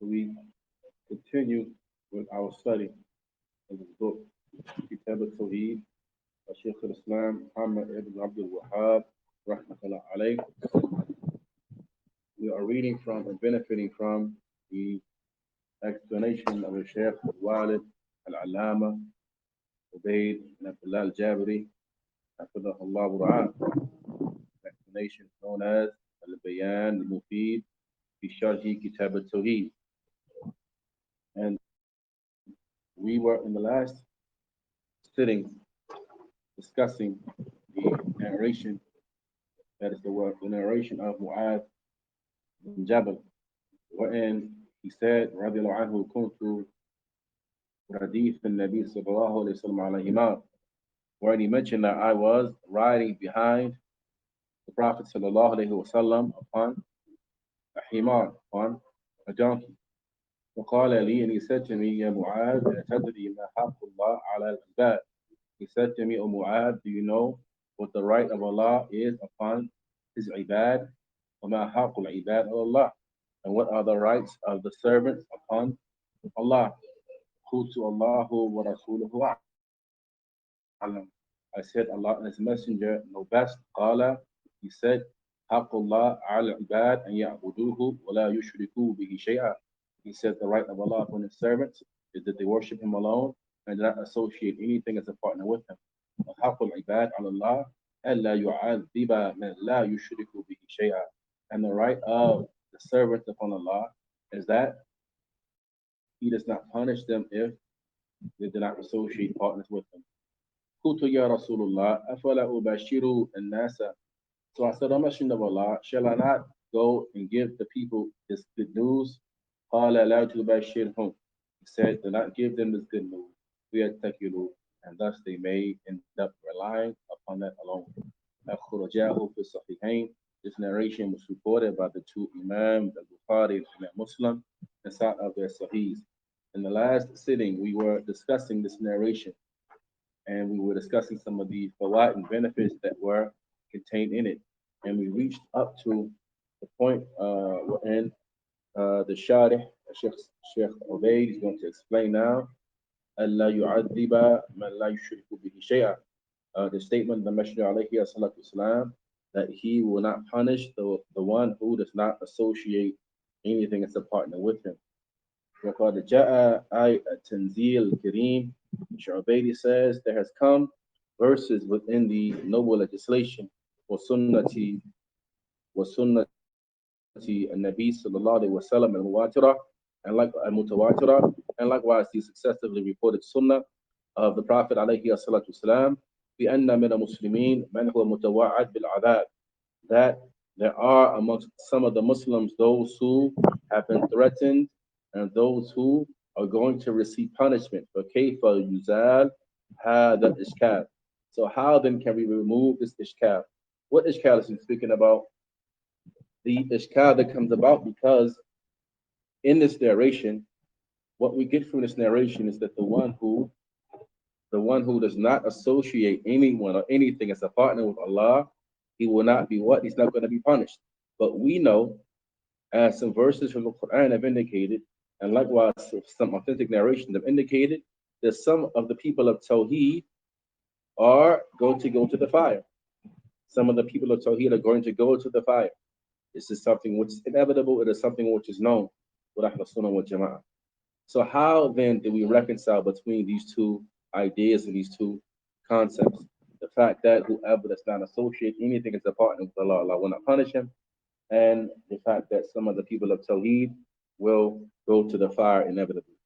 We continue with our study of this book, Kitaab At-Tawheed, by Shaykh Islam Muhammad ibn Abdul Wahaab, رحمه. We are reading from and benefiting from the explanation of the Shaykh Al Al Ubaid and AbdiLlah Al Jabirī, حفظه الله. Explanation known as Al-Bayan Al-Mufid fi Sharhi Kitaab At-Tawheed. And we were in the last sitting discussing the narration, that is the narration of Mu'adh bin Jabal, wherein he said, radiallahu anhu, kuntu radif al-Nabi sallallahu alayhi wa sallam ala himar, wherein he mentioned that I was riding behind the Prophet sallallahu alayhi wa sallam upon a himar, on a donkey. وقال لي, and he said to me, يا معاذ أتدري ما حق الله على العباد. He said to me, O Mu'adh, do you know what the right of Allah is upon his ibad? وما حق العباد على الله, and what are the rights of the servants upon Allah? قلت الله ورسوله أعلم. I said, Allah and his messenger know best. قال, he said, حق الله على العباد أن يعبدوه ولا يشركوا به شيئا. He said the right of Allah upon his servants is that they worship him alone and do not associate anything as a partner with him. وحق العباد على الله ألا يعذب من لا يشرك به شيئا. And the right of the servants upon Allah is that he does not punish them if they do not associate partners with him. قلت يا رسول الله أفلا أبشر الناس. So I said, O Messenger of Allah, shall I not go and give the people this good news? قال لا تبشرهم. He said, do not give them this good news. ويتكلوا, and thus they may end up relying upon that alone. أخرجاه في الصحيحين. This narration was reported by the two Imams, Al-Bukhari and Imam Muslim, inside of their Sahihs. In the last sitting, we were discussing this narration, and we were discussing some of the fawaid and benefits that were contained in it. And we reached up to the point wherein the Sharih, Shaykh Ubaid, is going to explain now, أَلَّا يُعَذِّبَ مَنْ لَا يُشْرِكُ بِهِ شَيْئًا. The statement of the Messenger alayhi salatu wasalam, that he will not punish the one who does not associate anything as a partner with him. وَقَدْ جَاءَ آيَةُ التَّنْزِيلِ الْكَرِيمِ. Shaykh Ubaid says there has come verses within the noble legislation وَسُنَّةِ النبي صلى الله عليه وسلم المتواترة, and like المتواترة, and likewise the successively reported sunnah of the Prophet عليه الصلاة والسلام بأن من المسلمين من هو متوعد بالعذاب, that there are amongst some of the Muslims those who have been threatened and those who are going to receive punishment. فكيف يزال هذا الإشكال. So how then can we remove this ishkal? What ishkal is he speaking about? The ishkal that comes about because in this narration, what we get from this narration is that the one who does not associate anyone or anything as a partner with Allah, he will not be what? He's not going to be punished. But we know, as some verses from the Quran have indicated, and likewise some authentic narrations have indicated, that some of the people of Tawheed are going to go to the fire. Some of the people of Tawheed are going to go to the fire. This is something which is inevitable. It is something which is known with Ahl Sunnah wal Jama'ah. So how then do we reconcile between these two ideas and these two concepts? The fact that whoever does not associate anything as a partner with Allah, Allah will not punish him, and the fact that some of the people of Tawheed will go to the fire inevitably.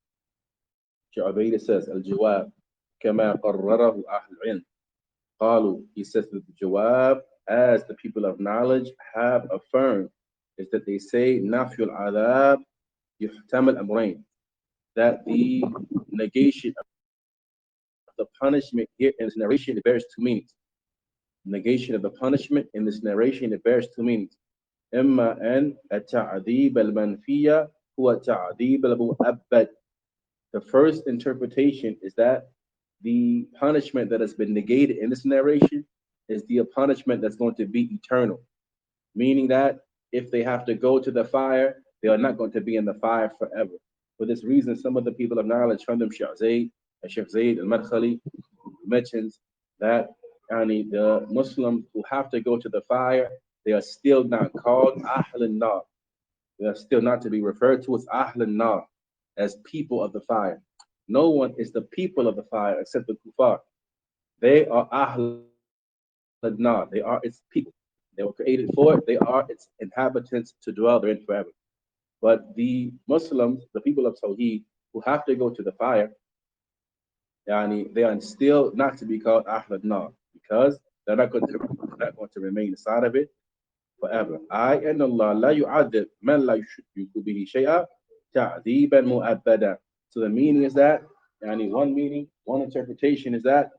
Shaykh Ubaid says, Al-Jawab, كما قرره أهل العلم. قالوا, he says that the jawab, as the people of knowledge have affirmed, is that they say نفي العذاب يحتمل أمرين, that the negation of the punishment here in this narration, it bears two meanings. Negation of the punishment in this narration, it bears two meanings. إما أن التعذيب المنفية هو التعذيب المؤبد. The first interpretation is that the punishment that has been negated in this narration is the punishment that's going to be eternal. Meaning that if they have to go to the fire, they are not going to be in the fire forever. For this reason, some of the people of knowledge, from them Shaykh Zayd al-Madkhali, mentions that the Muslims who have to go to the fire, they are still not called Ahl al-Nar. They are still not to be referred to as Ahl al-Nar, as people of the fire. No one is the people of the fire except the kuffar. They are Ahl al-Nar. They are its people. They were created for it. They are its inhabitants to dwell therein forever. But the Muslims, the people of Tawheed, who have to go to the fire, they are still not to be called Ahl al-Nar, because they're not going to remain inside of it forever. And Allah la yu'adhib man la yushriku bihi shay'a ta'dhiban mu'abbada. So the meaning is that, one meaning, one interpretation is that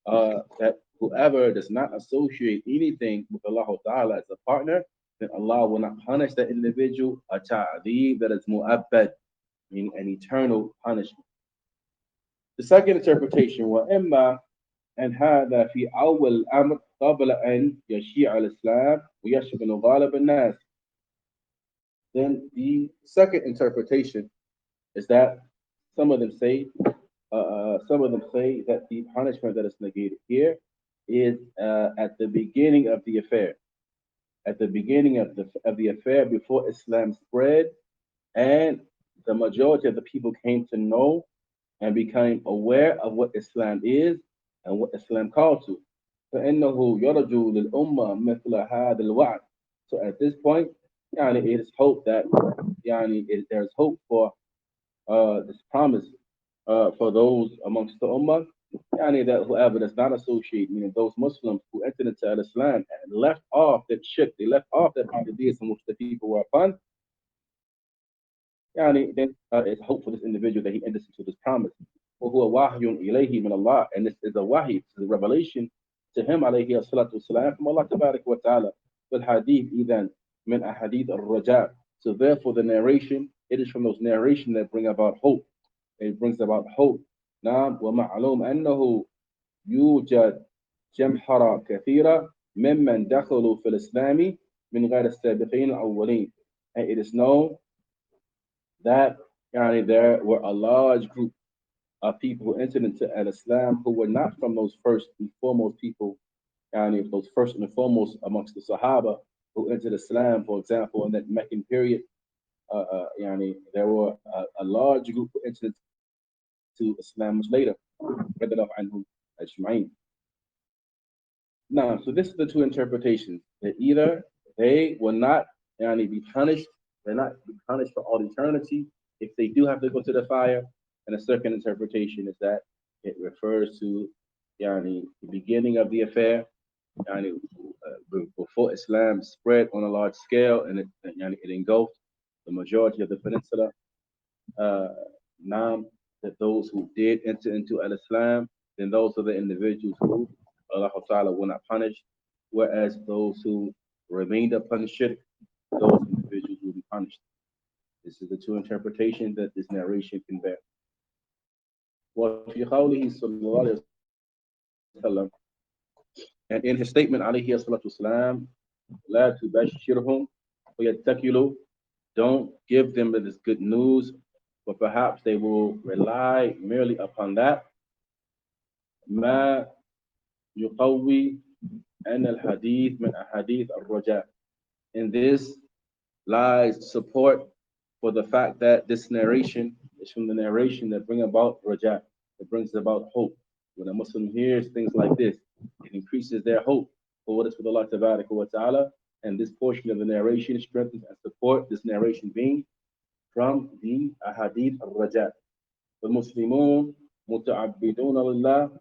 that whoever does not associate anything with Allah Ta'ala as a partner, then Allah will not punish that individual a ta'dhib that is mu'abbad, meaning an eternal punishment. The second interpretation, وَإِمَّا أن هذا في أول الأمر قبل أن يشيع الإسلام ويشمل غالب الناس. Then the second interpretation is that some of them say that the punishment that is negated here is at the beginning of the affair, at the beginning of the affair, before Islam spread and the majority of the people came to know and became aware of what Islam is and what Islam called to. فإنه يرجو للأمة مثل هذا الوعد. So at this point, it is hope that there's hope for this promise for those amongst the ummah, that whoever does not associate, meaning those Muslims who entered into Islam and left off that shirk, they left off that polytheism which the people were upon, then it's hope for this individual that he enters into this promise. وهو وحي إليه من الله, and this is a wahy, this is a revelation to him عليه الصلاة والسلام from Allah تبارك وتعالى. والحديث إذن من أحاديث الرجاء. So therefore the narration, it is from those narration that bring about hope. It brings about hope. نعم ومعلوم أنه يوجد جمحرة كثيرة ممن دخلوا في الإسلام من غير السابقين الأولين. And it is known that there were a large group of people who entered into Islam who were not from those first and foremost people, those first and foremost amongst the Sahaba who entered Islam, for example, in that Meccan period. There were a large group who entered into Islam much later. Now, so this is the two interpretations, that either they will not be punished, they're not be punished for all eternity if they do have to go to the fire. And the second interpretation is that it refers to the beginning of the affair, before Islam spread on a large scale and it engulfed the majority of the peninsula. Now that those who did enter into Islam, then those are the individuals who Allah Ta'ala will not punish, whereas those who remained upon shirk, those individuals will be punished. This is the two interpretations that this narration can bear. وفي قوله صلى الله عليه وسلم, and in his statement عليه الصلاة والسلام, لا تبشرهم ويتكلوا, don't give them this good news, but perhaps they will rely merely upon that. ما يقوي أن الحديث من أحاديث الرجاء. In this lies support for the fact that this narration is from the narration that bring about raja, it brings about hope. When a Muslim hears things like this, it increases their hope for what is with Allah Ta'ala, and this portion of the narration strengthens and support this narration being from the ahadith al-raja. والمسلمون متعبدون لله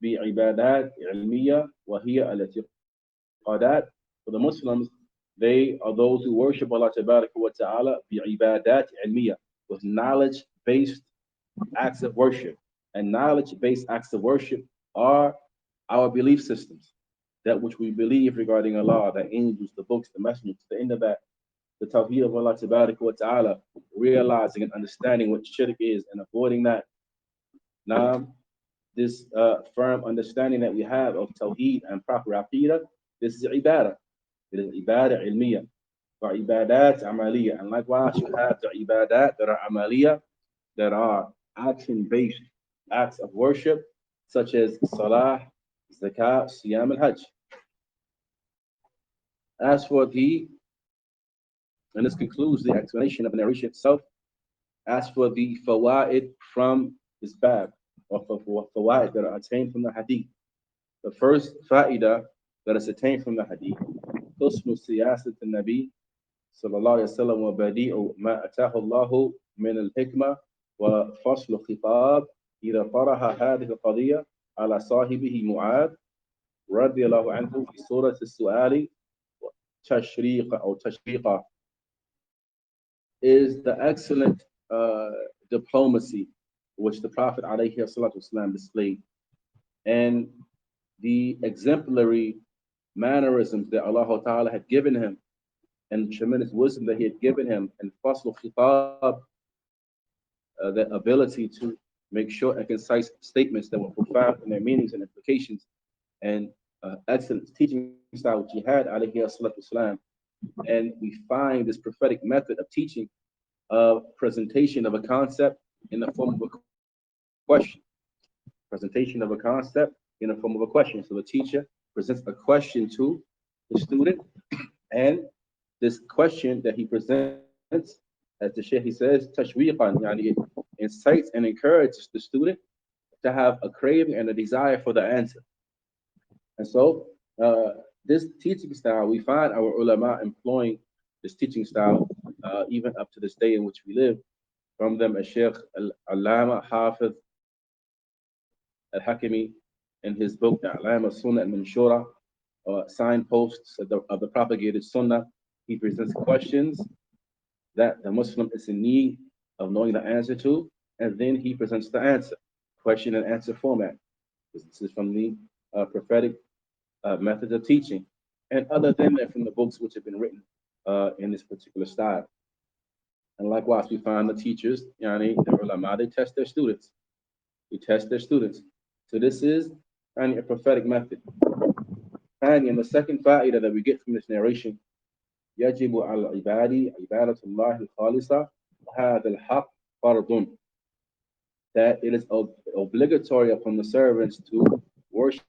بعبادات علمية وهي الاعتقادات. For the Muslims, they are those who worship Allah Ta'ala بعبادات علمية, with knowledge-based acts of worship. And knowledge-based acts of worship are our belief systems, that which we believe regarding Allah, the angels, the books, the messengers, the end of that, the Tawheed of Allah Ta'ala, realizing and understanding what shirk is and avoiding that. Now, this firm understanding that we have of Tawheed and proper Aqidah, this is ibadah. It is ibadah ilmiyah. وعبادات عملية. And likewise, you have the ibadat that are amaliyah, that are action-based acts of worship, such as salah, zakah, siyam, and hajj. As for and this concludes the explanation of the narration itself. As for the fawaid from this bab, or fawaid that are attained from the hadith, the first fa'idah that is attained from the hadith, حسن سياسة النبي صلى الله عليه وسلم وبديع ما أتاه الله من الحكمة وفصل الخطاب إذا طرح هذه القضية على صاحبه معاذ رضي الله عنه في سورة السؤال تشريقا, is the excellent diplomacy which the Prophet ﷺ displayed, and the exemplary mannerisms that Allah Ta'ala had given him, and the tremendous wisdom that he had given him, and fasl khitab, the ability to make short and concise statements that were profound in their meanings and implications, and excellent teaching style which he had ﷺ. And we find this prophetic method of teaching, presentation of a concept in the form of a question. Presentation of a concept in the form of a question. So the teacher presents a question to the student, and this question that he presents, as the Shaykh says, tashwiqan, yani it incites and encourages the student to have a craving and a desire for the answer. And so this teaching style, we find our ulama employing this teaching style even up to this day in which we live. From them, Shaykh Allama Hafidh Al-Hakimi, in his book, A'lam al-Sunnah al-Manshura, signposts of the propagated Sunnah, he presents questions that the Muslim is in need of knowing the answer to, and then he presents the answer, question and answer format. This is from the prophetic methods of teaching, and other than that, from the books which have been written in this particular style. And likewise, we find the teachers, the ulama, they test their students. They test their students. So this is a prophetic method. And the second fa'idah that we get from this narration, يجب على العباد عبادة الله الخالصة هذا الحق فرض, that it is obligatory upon the servants to worship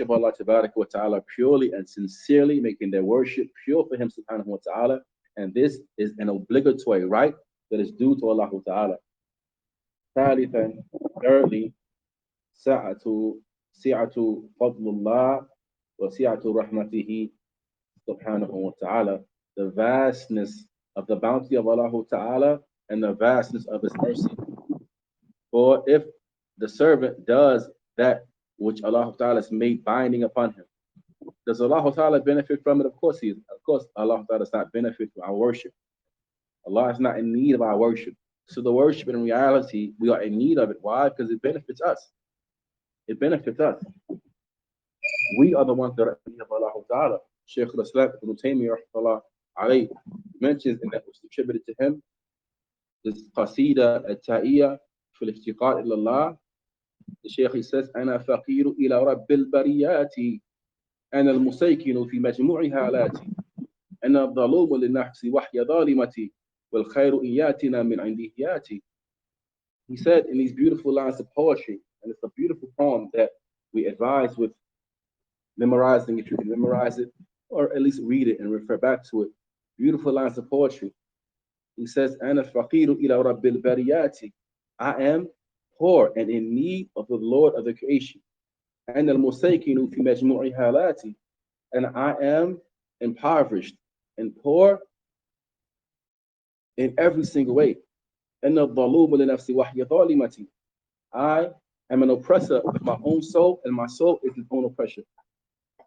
Allah wa ta'ala purely and sincerely, making their worship pure for Him subhanahu wa ta'ala. And this is an obligatory right that is due to Allah ta'ala. Thirdly, سعة فضل الله وسعة رحمته subhanahu wa ta'ala, the vastness of the bounty of Allah ta'ala and the vastness of His mercy. For if the servant does that which Allah ta'ala has made binding upon him, does Allah ta'ala benefit from it? Of course He is. Of course Allah ta'ala does not benefit from our worship. Allah is not in need of our worship. So the worship, in reality, we are in need of it. Why? Because it benefits us. It benefits us. We are the ones that are in need of Allah ta'ala. Shaykh Ibn Taymiyyah rahmatullah mentions, and that was attributed to him, this qasida at-ta'iyya fil iftiqar ila Allah. The Shaykh says, أنا فقير إلى رب البريات أنا المسيكن في مجموع حالاتي أنا الظلوم للنفس وحي ظالمتي والخير إن ياتنا من عنده ياتي. He said in these beautiful lines of poetry, and it's a beautiful poem that we advise with memorizing, if you can memorize it, or at least read it and refer back to it. Beautiful lines of poetry. He says, أنا فقير إلى رب البريات, I am poor and in need of the Lord of the creation. أنا المسيكن في مجموع حالاتي, and I am impoverished and poor in every single way. أنا الظلوم لنفسي وحي ظالمتي, I am an oppressor of my own soul, and my soul is its own oppression.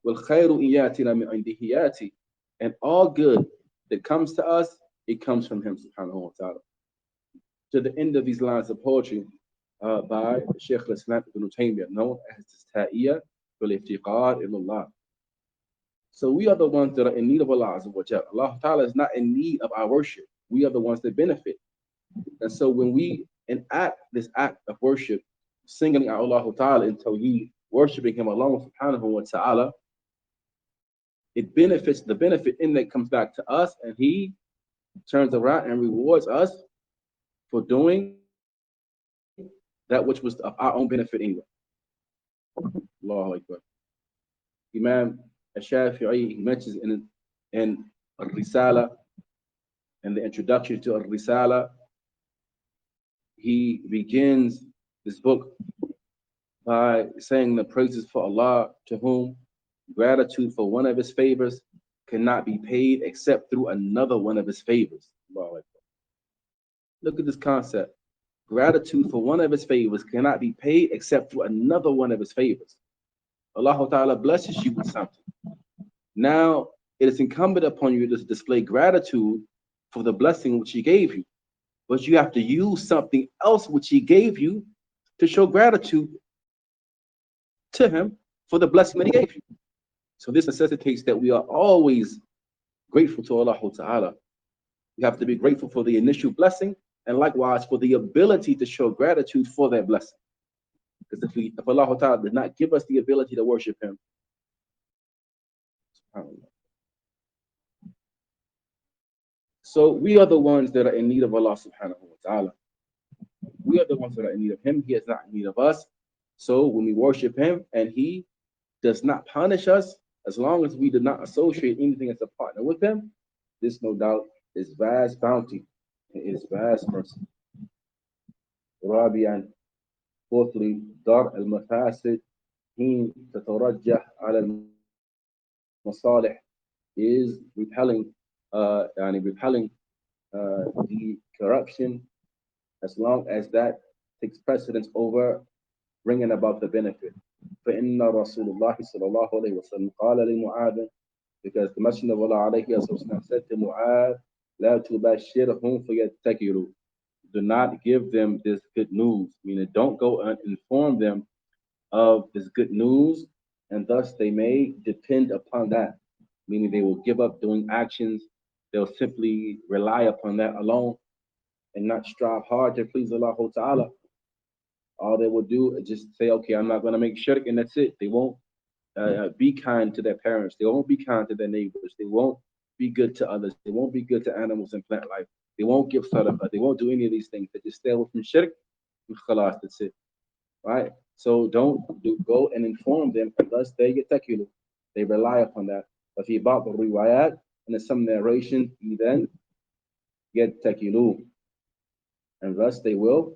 والخير إن ياتنا من عنده ياتي, and all good that comes to us, it comes from Him subhanahu wa ta'ala. To the end of these lines of poetry by Shaykh Islam Ibn Taymiyyah, known as Ta'iyya fil iftiqar ila Allah. So we are the ones that are in need of Allah Azza wa Jalla. Allah Ta'ala is not in need of our worship. We are the ones that benefit. And so when we enact this act of worship, singing Allah Ta'ala in Tawhīd, worshiping Him alone subhanahu wa ta'ala, it benefits, the benefit in that comes back to us, and he turns around and rewards us for doing that which was of our own benefit anyway. Allahu Akbar. Imam Al-Shafi'i, he mentions in Ar-Risaalah, in the introduction to Ar-Risaalah, he begins this book by saying the praises for Allah, to whom gratitude for one of his favors cannot be paid except through another one of his favors. Look at this concept. Gratitude for one of his favors cannot be paid except through another one of his favors. Allah Ta'ala blesses you with something. Now, it is incumbent upon you to display gratitude for the blessing which he gave you. But you have to use something else which he gave you to show gratitude to him for the blessing that he gave you. So this necessitates that we are always grateful to Allah Ta'ala. We have to be grateful for the initial blessing, and likewise for the ability to show gratitude for that blessing. Because if Allah Ta'ala did not give us the ability to worship him, so we are the ones that are in need of Allah Subhanahu wa Ta'ala. We are the ones that are in need of him. He is not in need of us. So when we worship him and he does not punish us, as long as we do not associate anything as a partner with him, this no doubt is vast bounty and is vast mercy. Rabi'an, fourthly, dar al-mafasid heen tatarajjah ala al-masalih, is repelling the corruption, as long as that takes precedence over bringing about the benefit. فإن رسول الله صلى الله عليه وسلم قال لمعاذ, because the Messenger of Allah عليه وسلم said to Mu'adh, لا تبشرهم فيتكلوا, do not give them this good news, meaning don't go and inform them of this good news, and thus they may depend upon that, meaning they will give up doing actions. They'll simply rely upon that alone and not strive hard to please Allah Ta'ala. All they will do is just say, okay, I'm not going to make shirk, and that's it. They won't be kind to their parents. They won't be kind to their neighbors. They won't be good to others. They won't be good to animals and plant life. They won't give sadaqah. They won't do any of these things. They just stay away from shirk, and khalas, that's it. Right? So don't go and inform them unless they get takilu. They rely upon that. But في بعض الروايات, and in some narrations, then get takilu, and thus they will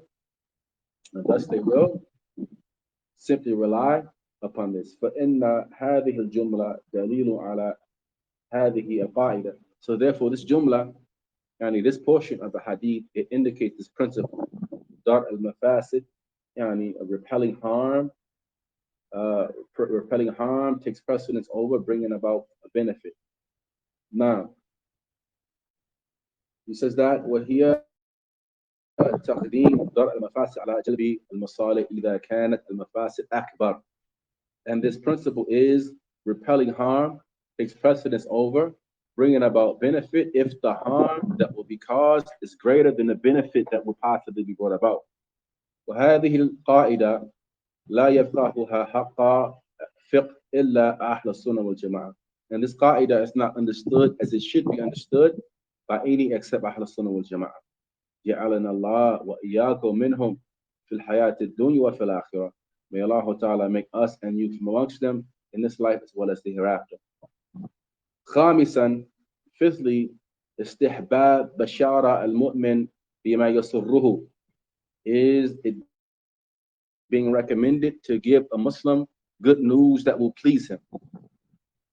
simply rely upon this. فإن هذه الجملة دليل على هذه القاعدة. So therefore, this jumla, this portion of the hadith, it indicates this principle. Dar al-mafasid, repelling harm takes precedence over bringing about a benefit. Now, he says that وهي تقديم درء المفاسد على جلب المصالح إذا كانت المفاسد أكبر. And this principle is repelling harm takes precedence over bringing about benefit if the harm that will be caused is greater than the benefit that will possibly be brought about. وهذه القاعدة لا يفقهها حق فقه إلا أهل السنة والجماعة. And this qaida is not understood as it should be understood by any except Ahl al-Sunnah wal Jama'ah. جعلنا الله وإياكم منهم في الحياة الدنيا وفي الآخرة. May Allah Ta'ala make us and you from amongst them in this life as well as the hereafter. خامسا, fifthly, استحباب بشارة المؤمن بما يسره, is it being recommended to give a Muslim good news that will please him.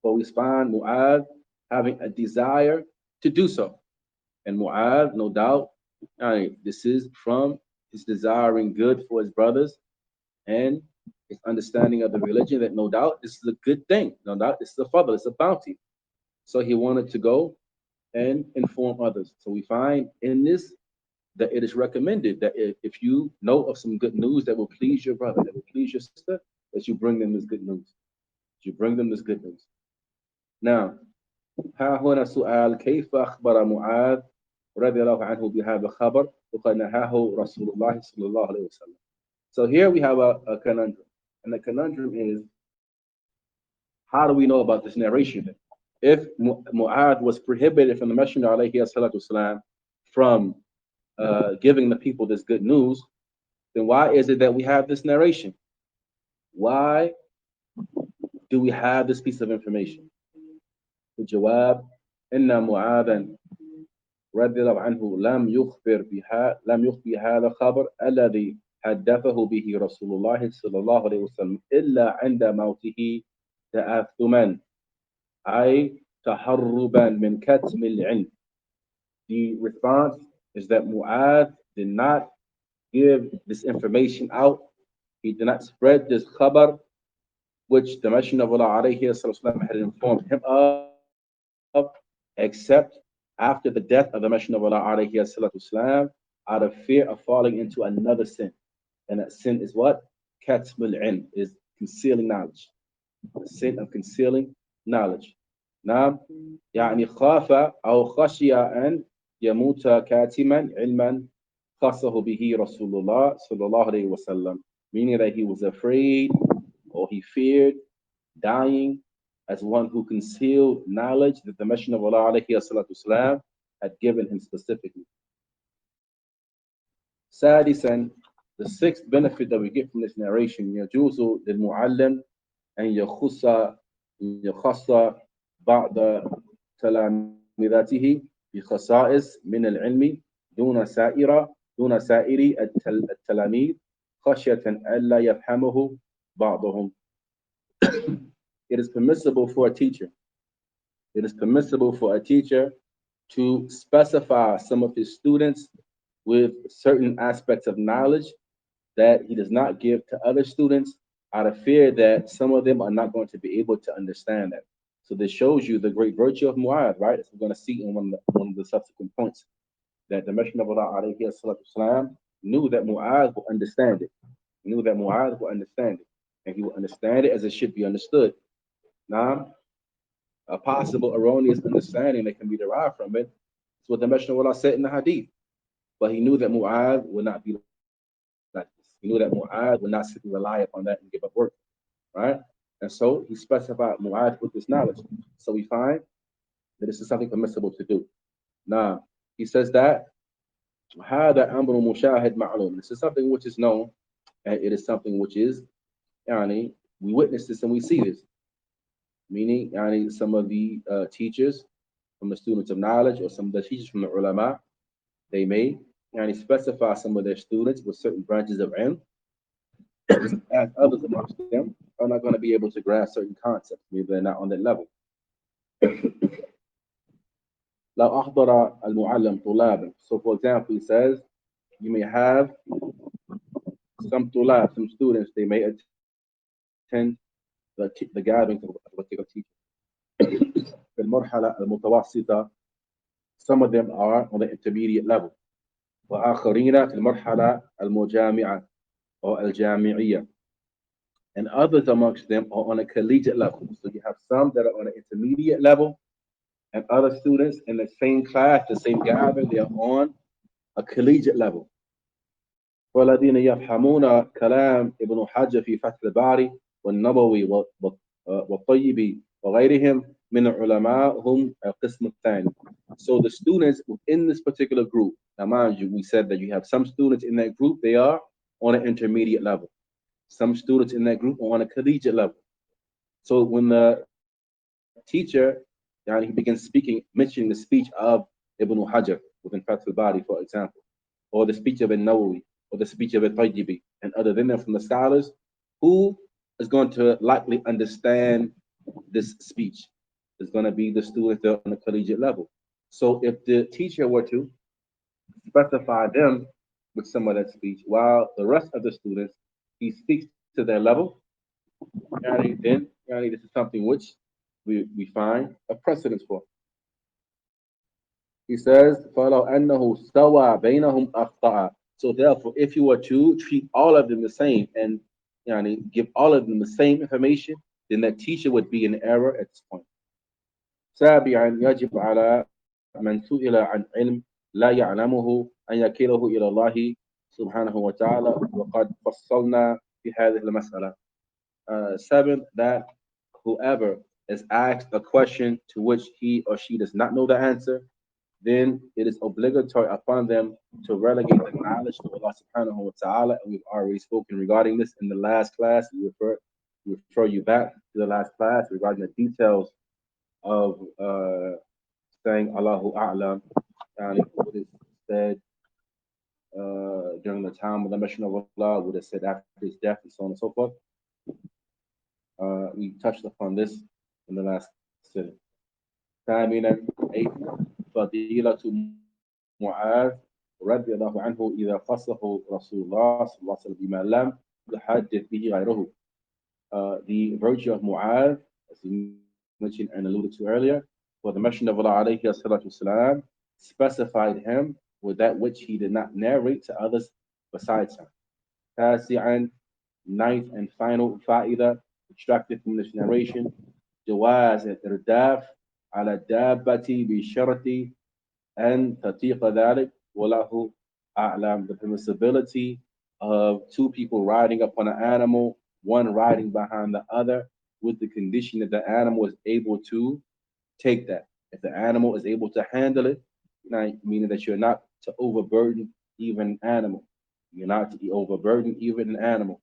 For we find Mu'adh having a desire to do so. And Mu'adh, no doubt, this is from his desiring good for his brothers and his understanding of the religion, that no doubt this is a good thing. No doubt this is a fadl, it's a bounty. So he wanted to go and inform others. So we find in this that it is recommended that if you know of some good news that will please your brother, that will please your sister, that you bring them this good news. You bring them this good news. Now, ها هنا سؤال كيف أخبر معاذ رضي الله عنه بهذا الخبر وقد نهاه رسول الله صلى الله عليه وسلم. So here we have a conundrum, and the conundrum is, how do we know about this narration? If Mu'adh was prohibited from the Messenger alayhi salatu wasalam from giving the people this good news, then why is it that we have this narration? Why do we have this piece of information? The jawab, inna Mu'adhan رضي الله عنه لم يخبر هذا الخبر الذي حدثه به رسول الله صلى الله عليه وسلم إلا عند موته تأثما أي تهربا من كتم العلم. The response is that Mu'adh did not give this information out. He did not spread this khabar which the Messenger of Allah alayhi had informed him of, except after the death of the Messenger of Allah alayhi out of fear of falling into another sin. And that sin is what? Katmul ilm, is concealing knowledge. The sin of concealing knowledge. Now, يعني خاف أو خشي أن يموت كاتما علما خصه به رسول الله صلى الله عليه وسلم, meaning that he was afraid or he feared dying as one who concealed knowledge that the Messenger of Allah alayhi had given him specifically. سادسا, the sixth benefit that we get from this narration, يجوز للمعلم أن يخص بعض تلامذته بخصائص من العلم دون سائر التلاميذ خشية ألا يفهمه بعضهم. It is permissible for a teacher. It is permissible for a teacher to specify some of his students with certain aspects of knowledge that he does not give to other students out of fear that some of them are not going to be able to understand that. So this shows you the great virtue of Mu'adh, right? As we're going to see in one of the subsequent points, that the Messenger of Allah alayhi knew that Mu'adh would understand it. He knew that Mu'adh would understand it. And he would understand it as it should be understood. Now, a possible erroneous understanding that can be derived from it is what the Messenger of Allah said in the Hadith. But he knew that Mu'adh would not be like this. He knew that Mu'adh would not simply rely upon that and give up work, right? And so he specified Mu'adh with this knowledge. So we find that this is something permissible to do. Now, he says that هذا أمر مشاهد معلوم. This is something which is known, and it is something which is, we witness this and we see this. Meaning, some of the teachers from the students of knowledge, or some of the teachers from the ulama, they may specify some of their students with certain branches of ilm, as others amongst them are not going to be able to grasp certain concepts. Maybe they're not on that level. لو أحضر المعلم طلابا. So for example, he says, you may have some tulab, some students, they may attend the gatherings of a particular teacher. في المرحلة المتوسطة, some of them are on the intermediate level. وآخرين في المرحلة المجامعة or الجامعية. And others amongst them are on a collegiate level. So you have some that are on an intermediate level, and other students in the same class, the same gathering, they are on a collegiate level. والذين يفهمون كلام ابن حجر في فتح الباري والنبوي والطيبي وغيرهم من العلماء هم القسم الثاني. So the students within this particular group, now mind you, we said that you have some students in that group, they are on an intermediate level. Some students in that group are on a collegiate level. So when the teacher, he begins speaking, mentioning the speech of Ibn Hajar within Fath al-Bari, for example, or the speech of An-Nawawi, or the speech of At-Tawhīd, and other than them from the scholars, who is going to likely understand this speech? Is going to be the students that are on a collegiate level. So if the teacher were to specify them with some of that speech, while the rest of the students, he speaks to their level, then this is something which we find a precedence for. He says, فَلَوْ أَنَّهُ اسْتَوَى بَيْنَهُمْ أَخْطَأَ. So therefore, if you were to treat all of them the same and give all of them the same information, then that teacher would be in error at this point. سابعا, يجب على من سئل عن علم لا يعلمه أن يكله إلى الله سبحانه وتعالى وقد فصلنا في هذه المسألة. Seventh, that whoever is asked a question to which he or she does not know the answer, then it is obligatory upon them to relegate the knowledge to Allah subhanahu wa ta'ala. And we've already spoken regarding this in the last class. We refer you back to the last class regarding the details of saying Allahu A'lam, and what is said during the time of the Messenger of Allah, what is said after his death, and so on and so forth. We touched upon this in the last sitting. ثامنا eighth فضيلة معاذ رضي الله عنه إذا خصه رسول الله صلى الله عليه وسلم بما لم يحدث به غيره. The virtue of Mu'adh, as we mentioned and alluded to earlier, for the Messenger of Allah alayhi salatu wasalam specified him with that which he did not narrate to others besides him. تاسعا, ninth and final fa'idah extracted from this narration, جواز الإرداف على الدابة بشرط أن تطيق ذلك والله أعلم. The permissibility of two people riding upon an animal, one riding behind the other, with the condition that the animal is able to take that. If the animal is able to handle it, meaning that you're not to overburden even an animal. You're not to overburden even an animal.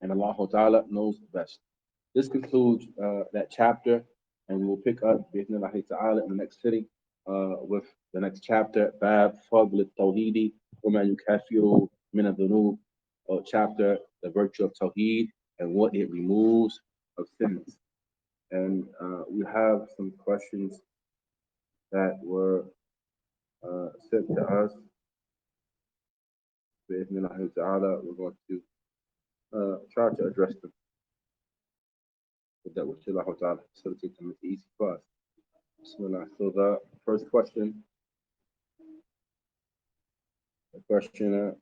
And Allah Ta'ala knows best. This concludes that chapter, and we will pick up bi'idhnillahi ta'ala in the next sitting with the next chapter, Bab Fadl At-Tawhīd wa ma yukaffiru min adh-dhunub, or chapter, the virtue of Tawheed and what it removes of sins. And we have some questions that were sent to us. Bi'idhnillahi ta'ala, we're going to try to address them. That which Allah Ta'ala facilitate to make it easy for us. Bismillah. So the first question, the questioner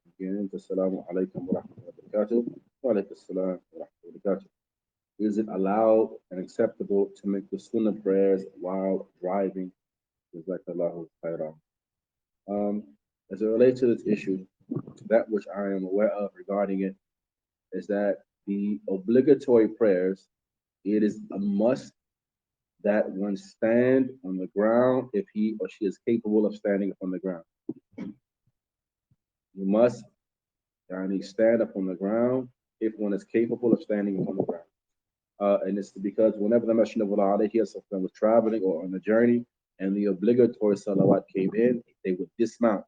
begins, Assalamu alaikum wa rahmatullahi wa barakatuh. Wa alaikum assalam wa rahmatullahi wa barakatuh. Is it allowed and acceptable to make the sunnah prayers while driving? Jazakallahu khairan. As it relates to this issue, that which I am aware of regarding it is that the obligatory prayers, it is a must that one stand on the ground if he or she is capable of standing upon the ground. You must stand up on the ground if one is capable of standing upon the ground. And it's because whenever the Messenger of Allah was traveling or on a journey and the obligatory salawat came in, they would dismount.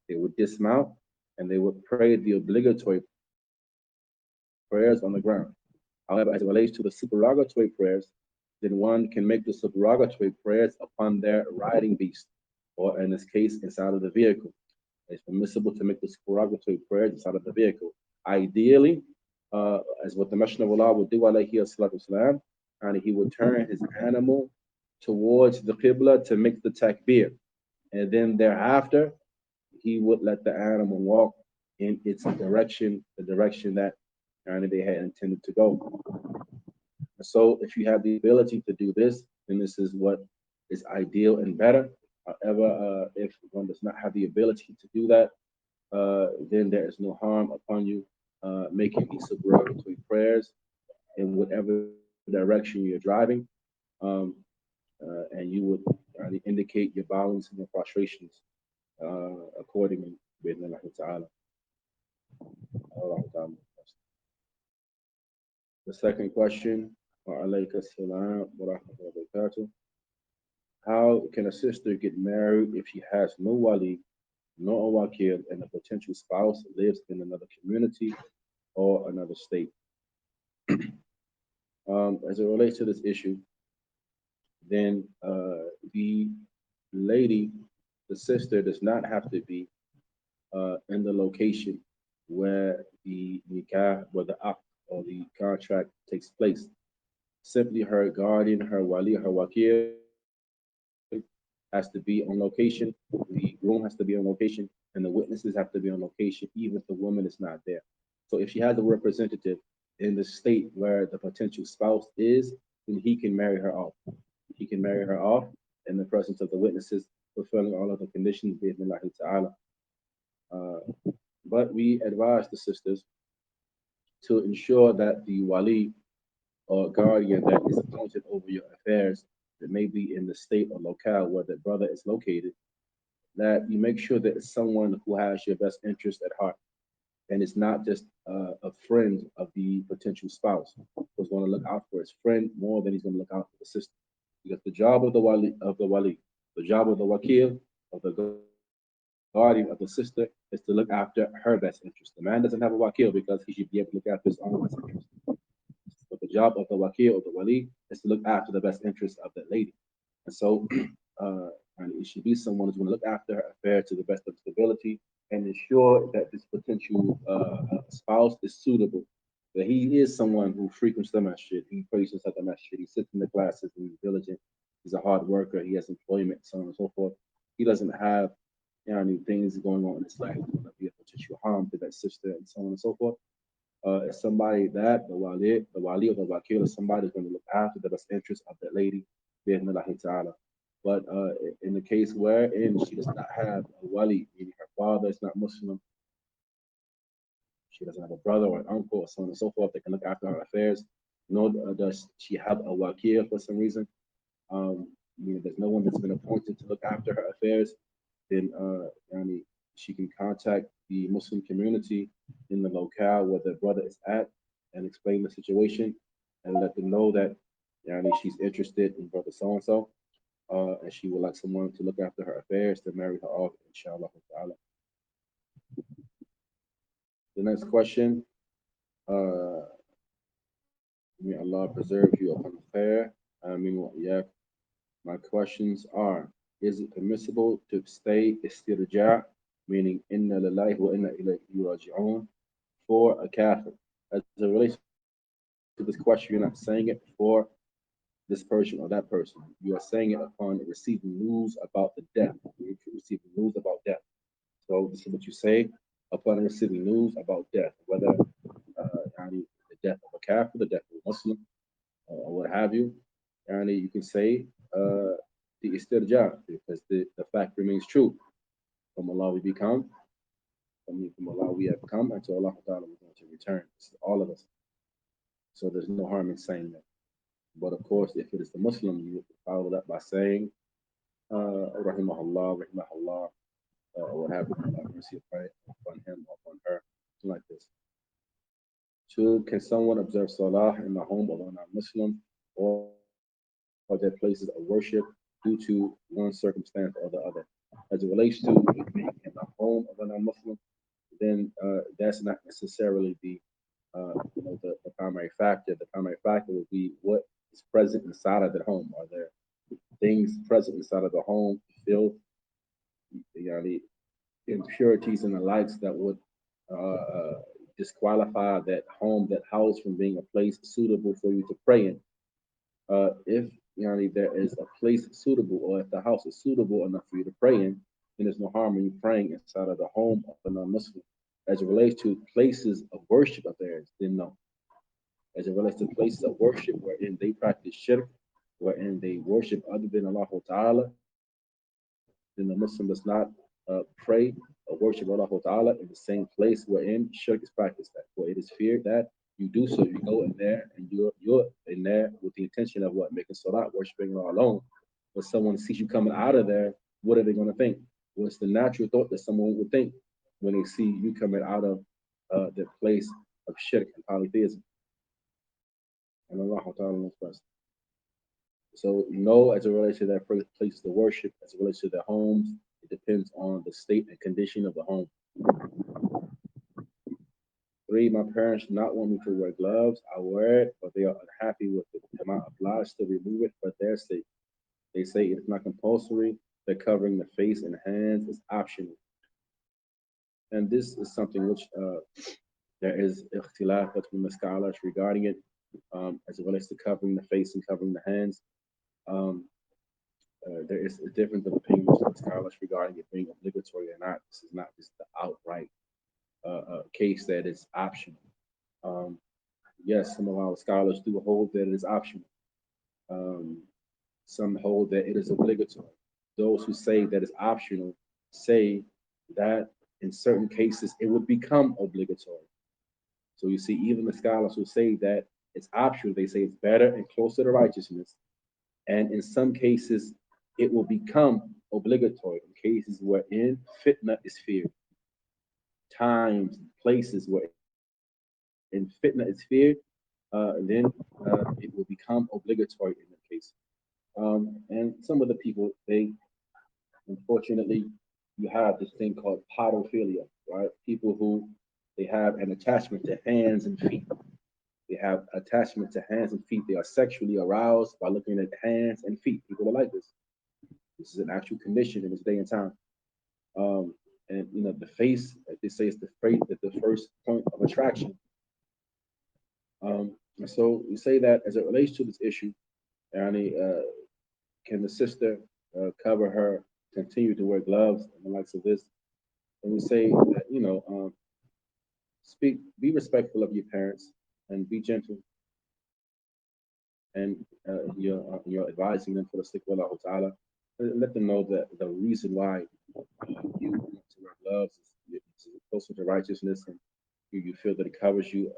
They would dismount and they would pray the obligatory prayers on the ground. However, as it relates to the supererogatory prayers, then one can make the supererogatory prayers upon their riding beast, or in this case, inside of the vehicle. It's permissible to make the supererogatory prayers inside of the vehicle. Ideally, as what the Messenger of Allah would do, alayhi salatu wasalam, and he would turn his animal towards the Qibla to make the takbir. And then thereafter, he would let the animal walk in its direction, the direction that they had intended to go. So if you have the ability to do this, then this is what is ideal and better. However, if one does not have the ability to do that, then there is no harm upon you making these supererogatory prayers in whatever direction you're driving, and you would indicate your bowings and your prostrations accordingly. The second question, how can a sister get married if she has no wali, no wakil, and a potential spouse lives in another community or another state? As it relates to this issue, then the lady, the sister, does not have to be in the location where the nikah, where the aqd or the contract takes place. Simply her guardian, her wali, her wakil has to be on location, the groom has to be on location, and the witnesses have to be on location, even if the woman is not there. So if she has a representative in the state where the potential spouse is, then he can marry her off. He can marry her off in the presence of the witnesses, fulfilling all of the conditions, bi'idhnillahi ta'ala. But we advise the sisters to ensure that the wali or guardian that is appointed over your affairs that may be in the state or locale where the brother is located, that you make sure that it's someone who has your best interest at heart, and it's not just a friend of the potential spouse who's going to look out for his friend more than he's going to look out for the sister. Because the job of the wali, the job of the wakil, of the guardian of the sister, is to look after her best interest. The man doesn't have a wakil because he should be able to look after his own best interest. But the job of the wakil or the wali is to look after the best interest of that lady. And so and it should be someone who's going to look after her affair to the best of his ability and ensure that this potential spouse is suitable. That he is someone who frequents the masjid, he prays inside the masjid, he sits in the classes, and he's diligent, he's a hard worker, he has employment, so on and so forth. He doesn't have things going on in his life that will be a potential harm to that sister, and so on and so forth. It's somebody that the wali or the wakil is somebody who's going to look after the best interest of that lady, ta'ala. But in the case wherein she does not have a wali, meaning her father is not Muslim, she doesn't have a brother or an uncle or so on and so forth that can look after her affairs, nor does she have a wakil for some reason. There's no one that's been appointed to look after her affairs, then she can contact the Muslim community in the locale where the brother is at and explain the situation and let them know that she's interested in brother so and so, and she would like someone to look after her affairs to marry her off, inshallah ta'ala. The next question, may Allah preserve you upon khair. Ameen wa iyyak. My questions are: is it permissible to say istirja', meaning inna lillahi wa inna ilayhi raji'un, for a kafir? As it relates to this question, you're not saying it for this person or that person. You are saying it upon receiving news about the death. You're receiving news about death. So this is what you say upon receiving news about death, whether the death of a kafir, the death of a Muslim, or what have you. And you can say the istirja, because the fact remains true. From Allah we become, from Allah we have come, and to Allah Ta'ala we're going to return. This is all of us. So there's no harm in saying that. But of course, if it is the Muslim, you would follow that by saying, Rahimahullah, Rahimahullah, or what have you, Allah mercy upon him or upon her, something like this. 2, can someone observe Salah in the home of a non-Muslim or their places of worship due to one circumstance or the other? As it relates to it being in the home of a non-Muslim, then that's not necessarily the primary factor. The primary factor would be what is present inside of the home. Are there things present inside of the home, filth, the impurities and the likes that would disqualify that home, that house, from being a place suitable for you to pray in? If there is a place suitable, or if the house is suitable enough for you to pray in, then there's no harm in you praying inside of the home of a non-Muslim. As it relates to places of worship of theirs, then no. As it relates to places of worship wherein they practice shirk, wherein they worship other than Allah Ta'ala, then the Muslim does not pray or worship Allah Ta'ala in the same place wherein shirk is practiced at. For it is feared that you do so, you go in there and you're in there with the intention of what? Making salat, worshiping Allah alone. But someone sees you coming out of there, what are they going to think? What's the natural thought that someone would think when they see you coming out of the place of shirk and polytheism? And Allah Ta'ala knows best. So no, as it relates to their places of worship, as it relates to their homes, it depends on the state and condition of the home. 3, my parents do not want me to wear gloves. I wear it, but they are unhappy with it. Am I obliged to remove it for their sake? They say it's not compulsory, that covering the face and hands is optional. And this is something which there is ikhtilaf between the scholars regarding it, as it relates to covering the face and covering the hands. There is a difference of opinion between scholars regarding it being obligatory or not. This is not just the outright case that it's optional. Yes, some of our scholars do hold that it is optional. Some hold that it is obligatory. Those who say that it's optional say that in certain cases it would become obligatory. So you see, even the scholars who say that It's optional. They say it's better and closer to righteousness. And in some cases, it will become obligatory in cases wherein fitna is feared. Times, places where in fitna is feared, then it will become obligatory in that case. And some of the people, they unfortunately, you have this thing called podophilia, right? People who they have an attachment to hands and feet. They have attachment to hands and feet. They are sexually aroused by looking at hands and feet. People are like this. This is an actual condition in this day and time. And the face, they say, is the first point of attraction. And so we say that as it relates to this issue, Yani, can the sister cover her, continue to wear gloves and the likes of this? And we say that, be respectful of your parents and be gentle. And you're advising them for the sake of Allah Ta'ala. Let them know that the reason why you want to wear gloves is closer to righteousness, and you feel that it covers you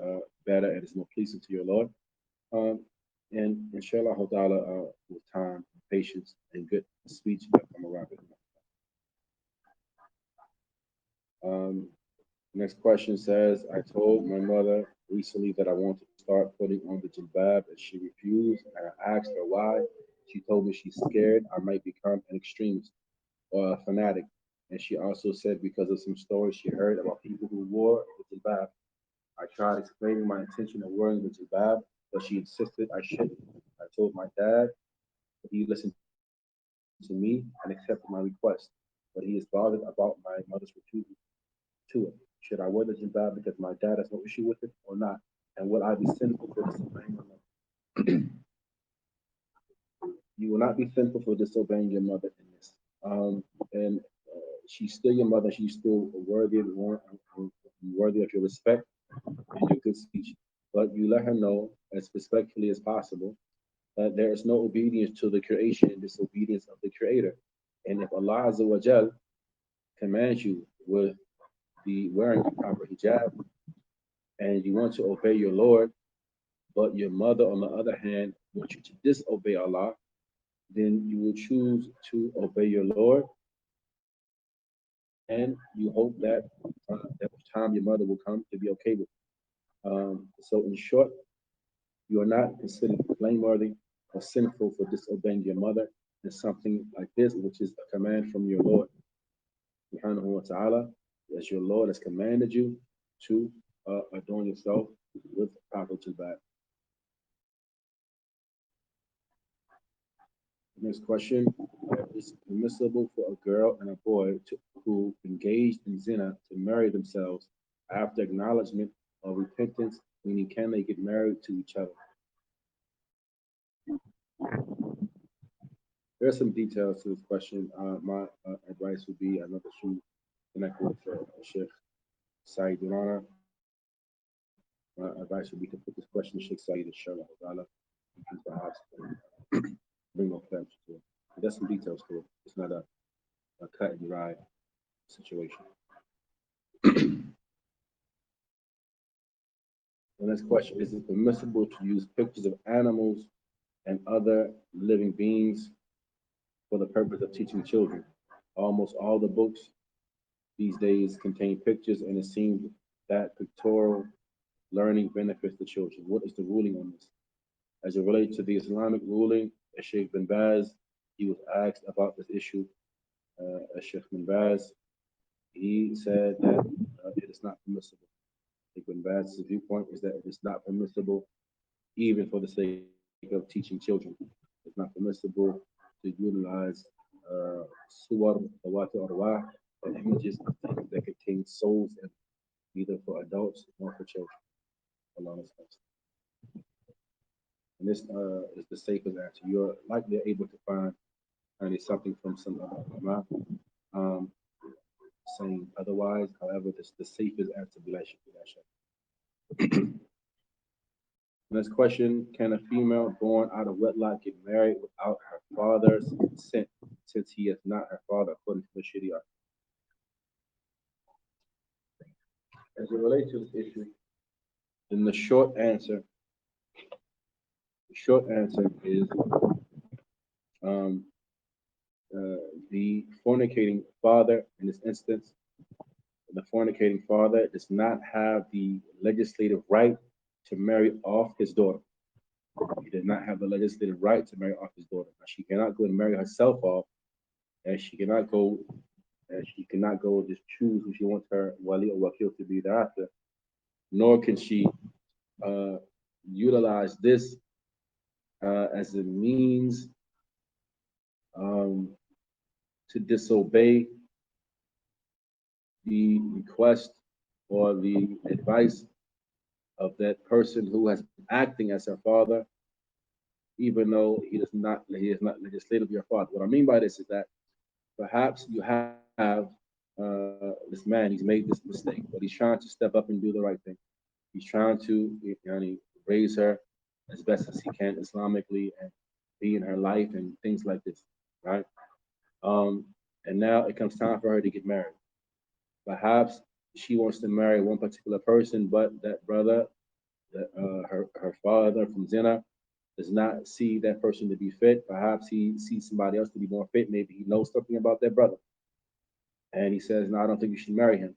better and is more pleasing to your Lord. And inshallah ta'ala, with time, patience, and good speech, they'll come around it. Next question says, I told my mother recently that I wanted to start putting on the jilbab, and she refused. And I asked her why. She told me she's scared I might become an extremist or a fanatic. And she also said because of some stories she heard about people who wore the jilbab. I tried explaining my intention of wearing the jilbab, but she insisted I shouldn't. I told my dad, but he listened to me and accepted my request. But he is bothered about my mother's refusal to it. Should I wear the jilbab because my dad has no issue with it or not? And will I be sinful for disobeying my mother? You will not be sinful for disobeying your mother in this. And she's still your mother. She's still worthy of your respect and your good speech. But you let her know as respectfully as possible that there is no obedience to the creation and disobedience of the Creator. And if Allah Azza wa Jal commands you with the wearing of proper hijab and you want to obey your Lord, but your mother, on the other hand, wants you to disobey Allah, then you will choose to obey your Lord, and you hope that that with time your mother will come to be okay with it. So in short, you are not considered blameworthy or sinful for disobeying your mother in something like this, which is a command from your Lord, subhanahu wa ta'ala, as your Lord has commanded you to adorn yourself with proper jilbab. Next question. Is it permissible for a girl and a boy who engaged in zina to marry themselves after acknowledgement or repentance, meaning can they get married to each other? There are some details to this question. My advice would be, I know that you connect with Shaykh Saeed Durana. My advice would be to put this question to Shaykh Saeed, inshallah. You can perhaps bring more clarity to it. There's some details to it. It's not a cut and dry situation. The next question, is it permissible to use pictures of animals and other living beings for the purpose of teaching children? Almost all the books these days contain pictures, and it seems that pictorial learning benefits the children. What is the ruling on this? As it relates to the Islamic ruling, Shaykh bin Baz, he was asked about this issue. Shaykh bin Baz, he said that it is not permissible. Shaykh bin Baz's viewpoint is that it is not permissible, even for the sake of teaching children. It's not permissible to utilize suwar, dawati arwah, and images of things that contain souls, and neither for adults nor for children. Allah knows. And this is the safest answer. You're likely able to find something from some other ulama saying otherwise. However, this the safest answer. Next question: can a female born out of wedlock get married without her father's consent, since he is not her father according to the Sharia? As it relates to this issue, then the short answer The short answer is um, the fornicating father in this instance. The fornicating father does not have the legislative right to marry off his daughter. He did not have the legislative right to marry off his daughter. Now, she cannot go and marry herself off, and she cannot go just choose who she wants her wali or wakil to be thereafter. Nor can she uh, utilize this as a means um, to disobey the request or the advice of that person who has been acting as her father, even though he is not legislatively your father. What I mean by this is that perhaps you have this man, he's made this mistake, but he's trying to step up and do the right thing. He's trying to raise her as best as he can Islamically and be in her life and things like this, right? Um, and now it comes time for her to get married. Perhaps she wants to marry one particular person, but that brother, her father from Zina, does not see that person to be fit. Perhaps he sees somebody else to be more fit. Maybe he knows something about that brother. And he says, no, I don't think you should marry him.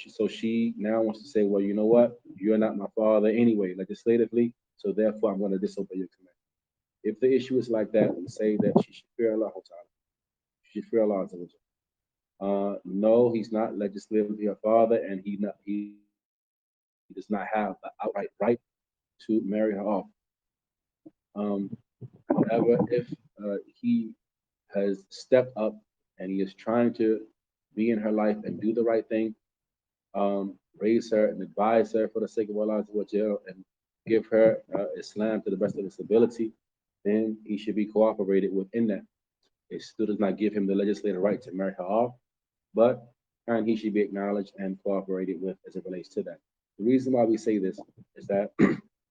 So she now wants to say, well, you know what? You're not my father anyway, legislatively. So therefore, I'm going to disobey your command. If the issue is like that, we say that she should fear Allah. She should fear Allah. No, he's not legislatively her father, and he does not have the outright right to marry her off. Um, However, if he has stepped up and he is trying to be in her life and do the right thing, raise her and advise her for the sake of Allah and give her Islam to the best of his ability, then he should be cooperated within that. It still does not give him the legislative right to marry her off, but and he should be acknowledged and cooperated with as it relates to that. The reason why we say this is that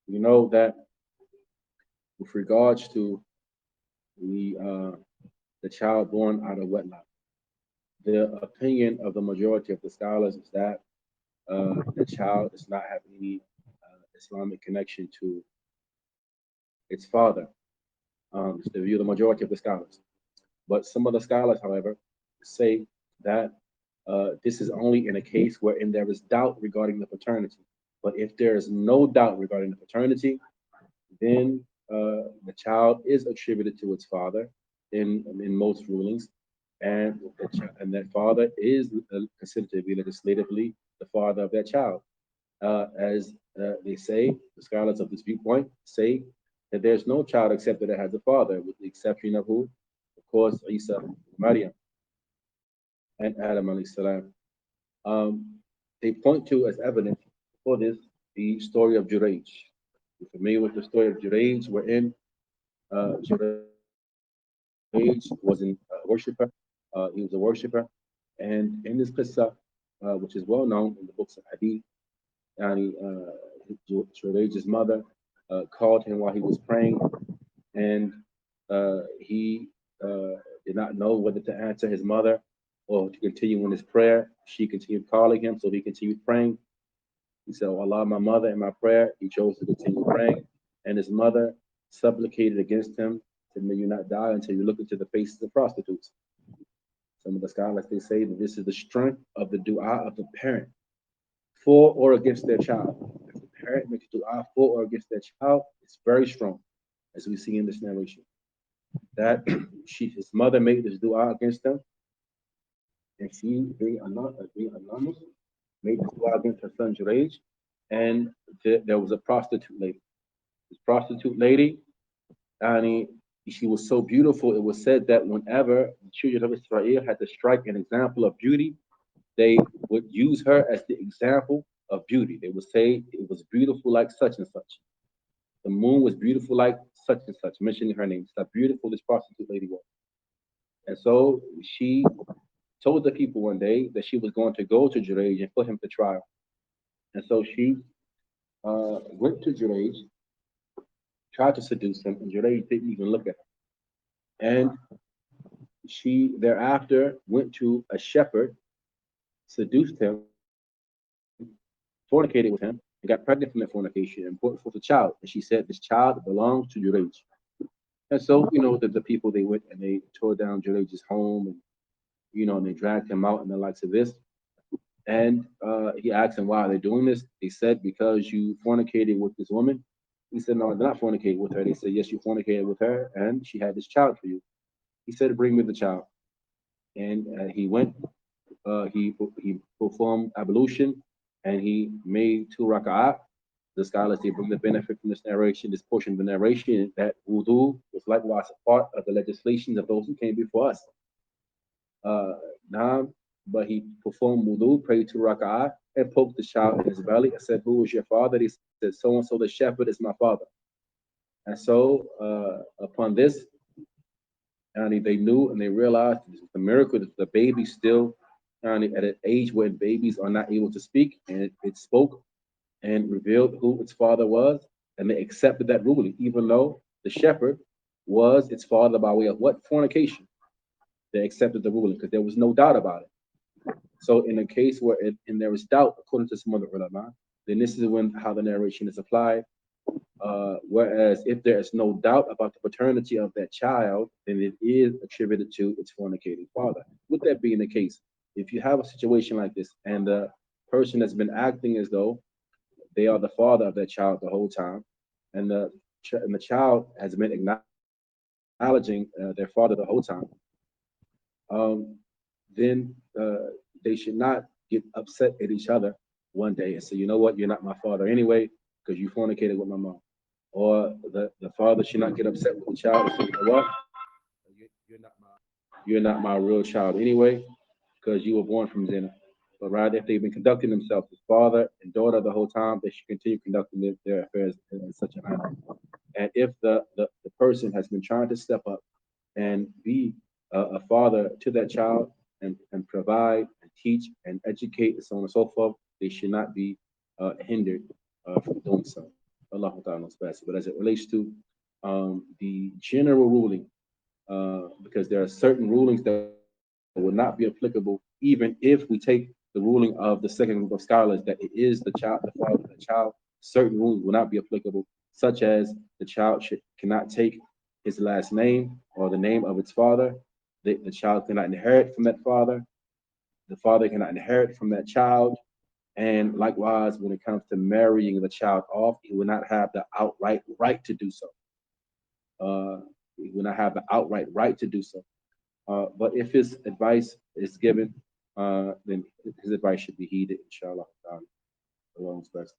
we know that with regards to the uh, the child born out of wedlock, the opinion of the majority of the scholars is that the child does not have any Islamic connection to its father. It's the view of the majority of the scholars. But some of the scholars, however, say that this is only in a case wherein there is doubt regarding the paternity. But if there is no doubt regarding the paternity, then the child is attributed to its father in most rulings, and that father is considered to be legislatively the father of that child. As they say, the scholars of this viewpoint say that there's no child except that it has a father, with the exception of who? Of course, Isa, Maryam, and Adam alayhi salam. They point to as evidence for this the story of Juraj. You're familiar with the story of Juraj, wherein Juraj was a worshipper. He was a worshipper. And in this qissa, which is well known in the books of Hadith, and Juraj's mother called him while he was praying, and he did not know whether to answer his mother or to continue in his prayer. She continued calling him, so he continued praying. He said, oh Allah, my mother in my prayer. He chose to continue praying. And his mother supplicated against him, said, may you not die until you look into the faces of prostitutes. Some of the scholars, they say that this is the strength of the dua of the parent for or against their child. If the parent makes dua for or against their child, it's very strong, as we see in this narration. That his mother made this dua against them, and she, being anonymous, made this dua against her son Juraj, and there was a prostitute lady. This prostitute lady, and she was so beautiful, it was said that whenever the children of Israel had to strike an example of beauty, they would use her as the example of beauty. They would say it was beautiful like such and such. The moon was beautiful like such and such, mentioning her name. It's how beautiful this prostitute lady was. And so she told the people one day that she was going to go to Juraj and put him to trial. And so she went to Juraj, tried to seduce him, and Juraj didn't even look at her. And she thereafter went to a shepherd, seduced him, fornicated with him, and and got pregnant from that fornication and brought forth a child. And she said, this child belongs to Jurayj. And so, the people, they went and they tore down Jurayj's home, and, and they dragged him out and the likes of this. And he asked them, why are they doing this? They said, because you fornicated with this woman. He said, no, I did not fornicate with her. They said, yes, you fornicated with her, and she had this child for you. He said, bring me the child. And he went, he performed ablution, and he made 2 raka'at. The scholars, they bring the benefit from this narration, this portion of the narration, that wudu was likewise a part of the legislation of those who came before us. But he performed wudu, prayed 2 raka'at, and poked the child in his belly and said, who is your father? He said, so-and-so the shepherd is my father. And so upon this, and they knew and they realized this was a miracle that the baby still at an age when babies are not able to speak, and it spoke and revealed who its father was, and they accepted that ruling, even though the shepherd was its father by way of what? Fornication. They accepted the ruling because there was no doubt about it. So in a case where there is doubt, according to some other ulama, then this is how the narration is applied. Whereas if there is no doubt about the paternity of that child, then it is attributed to its fornicating father. With that being the case, if you have a situation like this and the person has been acting as though they are the father of that child the whole time, and the child has been acknowledging their father the whole time, then they should not get upset at each other one day and say, you know what, you're not my father anyway because you fornicated with my mom. Or the father should not get upset with the child and say, you know what, you're not my real child anyway because you were born from zina. But rather, if they've been conducting themselves as father and daughter the whole time, they should continue conducting their affairs in such a manner. And if the person has been trying to step up and be a father to that child and provide and teach and educate and so on and so forth, they should not be hindered from doing so. Allah Ta'ala knows best. But as it relates to the general ruling, because there are certain rulings that will not be applicable, even if we take the ruling of the second group of scholars that it is the child, the father of the child, certain rulings will not be applicable, such as the child cannot take his last name or the name of its father. The child cannot inherit from that father. The father cannot inherit from that child. And likewise, when it comes to marrying the child off, he will not have the outright right to do so. He will not have the outright right to do so. But if his advice is given, then his advice should be heeded, inshallah. Along's best.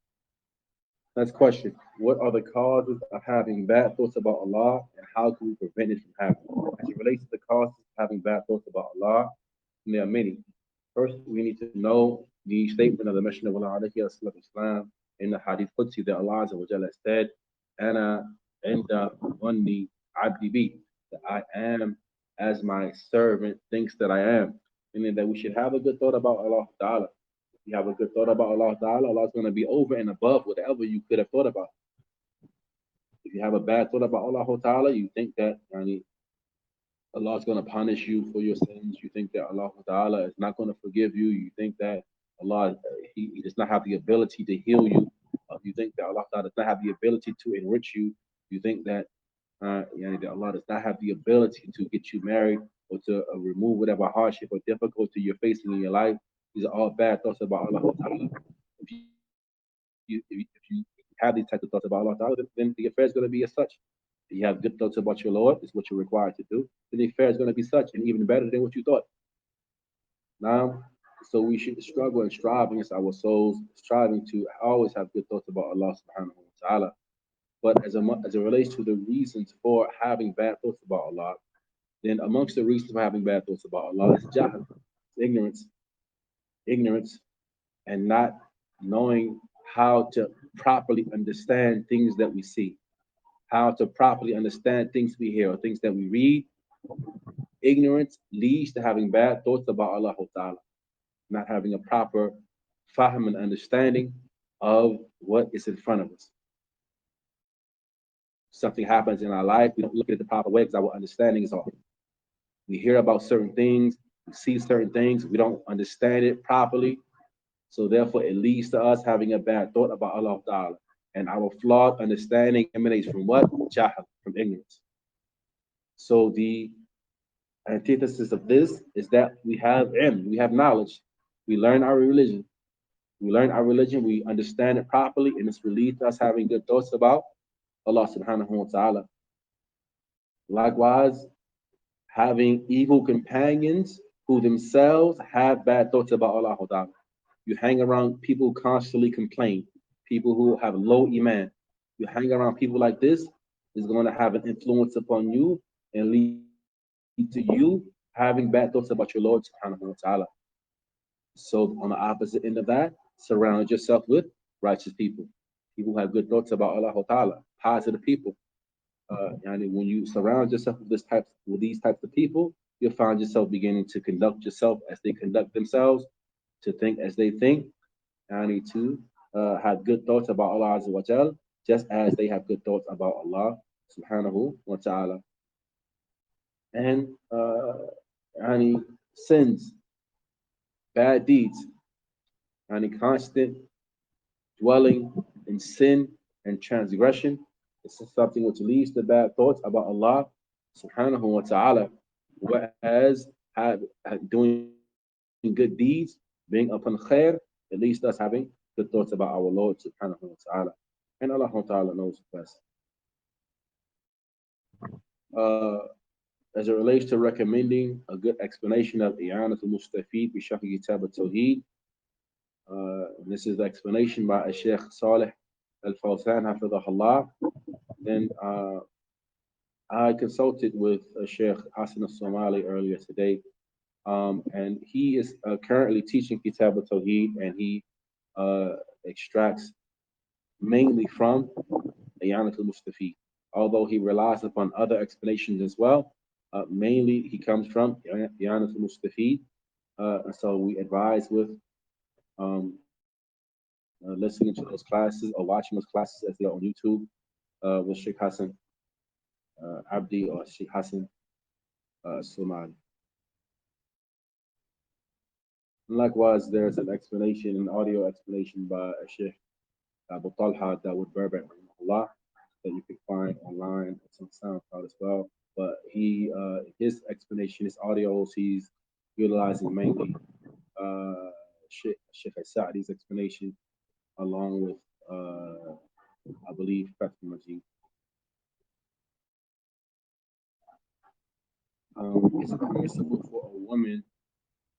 Next question. What are the causes of having bad thoughts about Allah, and how can we prevent it from happening? As it relates to the causes of having bad thoughts about Allah, there are many. First, we need to know the statement of the Messenger of Allah Islam in the Hadith Qudsi that Allah Azza wa Jalla said, Ana inda wanni abdi bi, that I am as my servant thinks that I am. Meaning that we should have a good thought about Allah Ta'ala. If you have a good thought about Allah Ta'ala, Allah is going to be over and above whatever you could have thought about. If you have a bad thought about Allah Ta'ala, you think that Allah is going to punish you for your sins. You think that Allah Ta'ala is not going to forgive you. You think that Allah, he does not have the ability to heal you. You think that Allah Ta'ala does not have the ability to enrich you. You think that that Allah does not have the ability to get you married or to remove whatever hardship or difficulty you're facing in your life. These are all bad thoughts about Allah Ta'ala. If you have these types of thoughts about Allah Ta'ala, then the affair is going to be as such. If you have good thoughts about your Lord, it's what you're required to do, then the affair is going to be such and even better than what you thought. Now, so we should struggle and strive against our souls, striving to always have good thoughts about Allah subhanahu wa ta'ala. But as it relates to the reasons for having bad thoughts about Allah, then amongst the reasons for having bad thoughts about Allah is jahl, ignorance, and not knowing how to properly understand things that we see, how to properly understand things we hear or things that we read. Ignorance leads to having bad thoughts about Allah Ta'ala, not having a proper fahm and understanding of what is in front of us. Something happens in our life, we don't look at it the proper way because our understanding is off. We hear about certain things, we see certain things, we don't understand it properly. So therefore, it leads to us having a bad thought about Allah Ta'ala. And our flawed understanding emanates from what? Jahal, from ignorance. So the antithesis of this is that we have ilm, we have knowledge. We learn our religion. We learn our religion, we understand it properly, and it's relieved us having good thoughts about Allah subhanahu wa ta'ala. Likewise, having evil companions who themselves have bad thoughts about Allah ta'ala. You hang around people who constantly complain, people who have low iman. You hang around people like this, is going to have an influence upon you and lead to you having bad thoughts about your Lord subhanahu wa ta'ala. So on the opposite end of that, surround yourself with righteous people, people who have good thoughts about Allah ta'ala, positive people. And when you surround yourself with these types of people, you'll find yourself beginning to conduct yourself as they conduct themselves, to think as they think, and to have good thoughts about Allah Azza wa Jal, just as they have good thoughts about Allah subhanahu wa ta'ala. And sins, bad deeds, and constant dwelling in sin and transgression. This is something which leads to bad thoughts about Allah subhanahu wa ta'ala. Whereas doing good deeds, being upon khair, it leads to us having good thoughts about our Lord subhanahu wa ta'ala. And Allah ta'ala knows best. As it relates to recommending a good explanation of I'anat al-Mustafid bi Sharh Kitaab At-Tawhīd, this is the explanation by Shaykh Salih Al-Fawzan, حفظه. Then I consulted with Shaykh Hassan al-Somali earlier today, and he is currently teaching Kitaab At-Tawheed, and he extracts mainly from I'anat al-Mustafid, although he relies upon other explanations as well. Mainly he comes from I'anat al-Mustafid, so we advise with listening to those classes or watching those classes as they are on YouTube with Shaykh Hassan Abdi or Shaykh Hassan Sulaiman. Likewise, there's an explanation, an audio explanation by Shaykh Abu Talha Dawood Berber, Allah, that you can find online. It's on SoundCloud as well. But his explanation, his audios, he's utilizing mainly Shaykh Sa'di's explanation, along with, I believe, Fath Majid. Is it permissible for a woman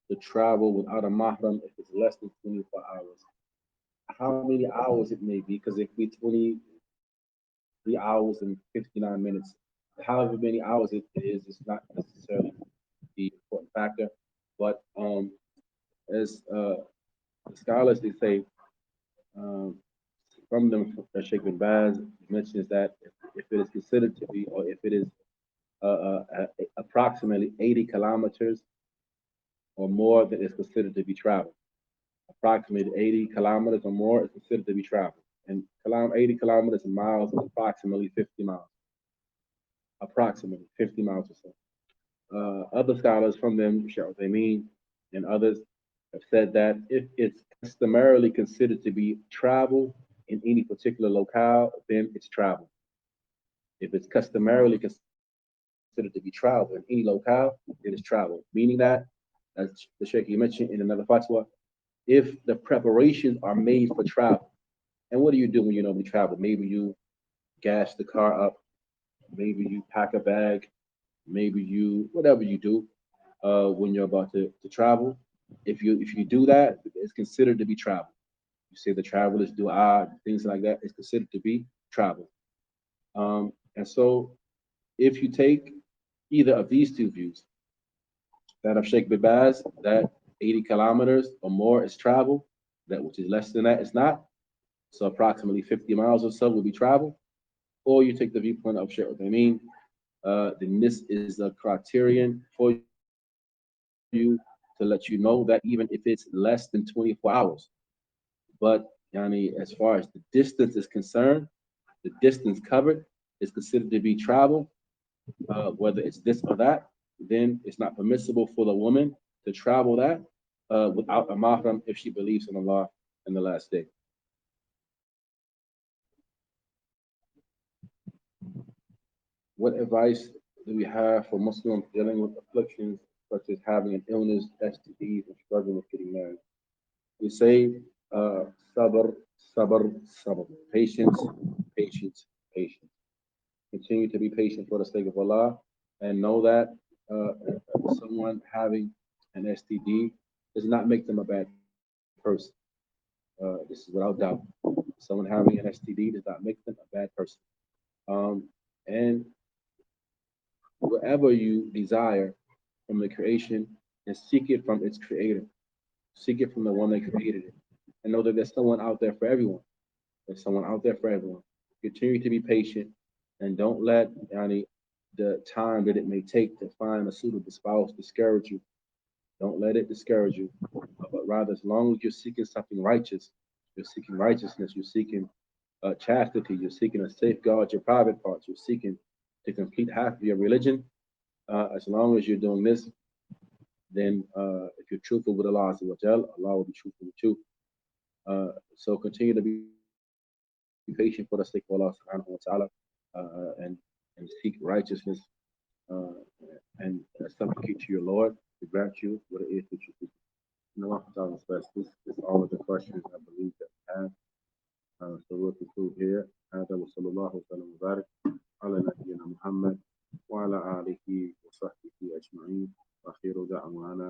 to travel without a mahram if it's less than 24 hours? How many hours it may be, because it could be 23 hours and 59 minutes. However many hours it is, it's not necessarily the important factor. But as scholars, they say, from them, Shaykh bin Baz mentions that if it is considered to be, or if it is approximately 80 kilometers or more, that is considered to be travel. Approximately 80 kilometers or more is considered to be travel. And 80 kilometers in miles is approximately 50 miles. Approximately 50 miles or so. Other scholars from them, Shaykh Ubaid and others, have said that if it's customarily considered to be travel in any particular locale, then it's travel. If it's customarily considered to be travel in any locale, it is travel. Meaning that, as the Shaykh you mentioned in another fatwa, if the preparations are made for travel, and what do you do when you normally travel? Maybe you gas the car up, maybe you pack a bag, maybe you, whatever you do when you're about to travel. If you do that, it's considered to be travel. You say the travel is dua, things like that, it's considered to be travel. And so if you take either of these two views, that of Shaykh bin Baz, that 80 kilometers or more is travel, that which is less than that is not, so approximately 50 miles or so will be travel, or you take the viewpoint of Shaykh Ubaid, then this is a criterion for you to let you know that even if it's less than 24 hours, but as far as the distance is concerned, the distance covered is considered to be travel, whether it's this or that, then it's not permissible for the woman to travel that. without a mahram if she believes in Allah and the last day. What advice do we have for Muslims dealing with afflictions such as having an illness, STDs, and struggling with getting married? We say, sabr, sabr, sabr. Patience, patience, patience. Continue to be patient for the sake of Allah, and know that someone having an STD does not make them a bad person. This is without doubt. Someone having an STD does not make them a bad person. And whatever you desire from the creation, and seek it from its creator. Seek it from the one that created it. And know that there's someone out there for everyone. There's someone out there for everyone. Continue to be patient and don't let the time that it may take to find a suitable spouse discourage you. Don't let it discourage you. But rather, as long as you're seeking something righteous, you're seeking righteousness, you're seeking chastity, you're seeking to safeguard your private parts, you're seeking to complete half of your religion, as long as you're doing this, then if you're truthful with Allah Azza wa Jal, Allah will be truthful with you. So continue to be patient for the sake of Allah subhanahu wa ta'ala, and seek righteousness, and supplicate to your Lord to grant you what it is that you seek. Allah ta'ala's best. This is all of the questions I believe that we have. So we'll conclude here. هذا وصلى الله وسلم وبارك على نبينا محمد وعلى آله وصحبه أجمعين وآخر دعوانا